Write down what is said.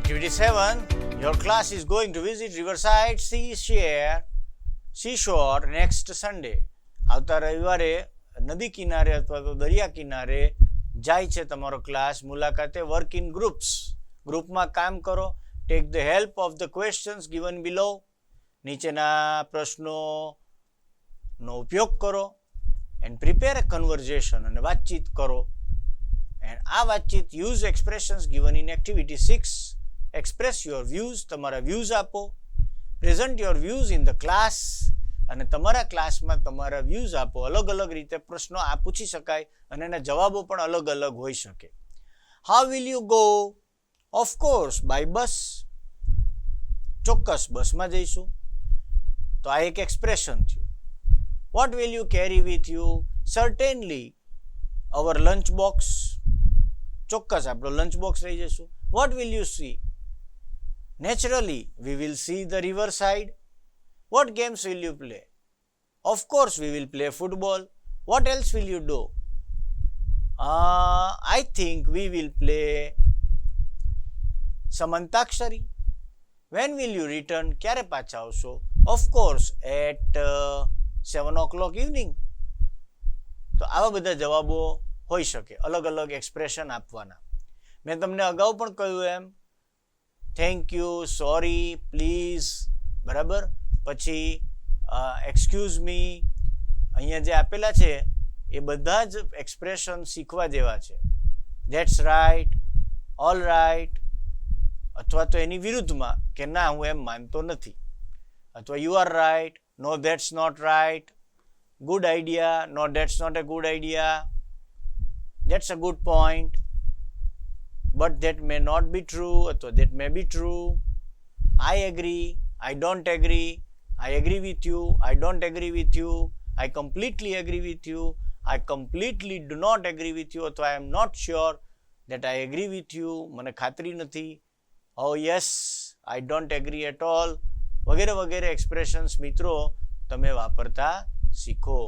Activity 7. Your class is going to visit Riverside Seashore next Sunday. આવતા રવિવારે નદી કિનારે અથવા તો દરિયા કિનારે જાય છે તમારો ક્લાસ મુલાકાતે. વર્ક ઇન ગ્રુપ્સ, ગ્રુપમાં કામ કરો. Take the help of the questions given below, નીચેના પ્રશ્નોનો ઉપયોગ કરો. એન્ડ પ્રિપેર અ કન્વર્ઝેશન, અને વાતચીત કરો. એન્ડ આ વાતચીત use expressions given in activity 6. Express your views, તમારા વ્યૂઝ આપો. Present your views in the class, અને તમારા ક્લાસમાં તમારા વ્યૂઝ આપો. અલગ અલગ રીતે પ્રશ્નો આ પૂછી શકાય અને એના જવાબો પણ અલગ અલગ હોઈ શકે. How will you go? Of course by bus. ચોક્કસ બસમાં જઈશું. તો આ એક એક્સપ્રેશન થયું. What will you carry with you? Certainly our lunch box. ચોક્કસ આપણો લંચ બોક્સ લઈ જઈશું. What will you see? Naturally, we will see the riverside. What games will you play? Of course, we will play football. What else will you do? I think we will play some Antakshari. When will you return? ક્યારે પાછા આવશો? Of course, at 7 o'clock evening. તો આવા બધા જવાબો હોઈ શકે, અલગ અલગ એક્સપ્રેશન આપવાના. મેં તમને અગાઉ પણ કહ્યું એમ, થેન્ક યુ, સોરી, પ્લીઝ, બરાબર. પછી એક્સક્યુઝ મી, અહીંયા જે આપેલા છે એ બધા જ એક્સપ્રેશન શીખવા જેવા છે. ધેટ્સ રાઇટ, ઓલ રાઇટ, અથવા તો એની વિરુદ્ધમાં કે ના હું એમ માનતો નથી, અથવા you are right, no that's not right, good idea, no that's not a good idea, that's a good point, but that may not be true, અથવા that may be true. I agree, I don't agree, I agree with you, I don't agree with you, I completely agree with you, I completely do not agree with you, અથવા I am not sure that I agree with you, મને ખાતરી નથી. Oh yes, I don't agree at all, વગેરે વગેરે expressions મિત્રો તમે વાપરતા શીખો.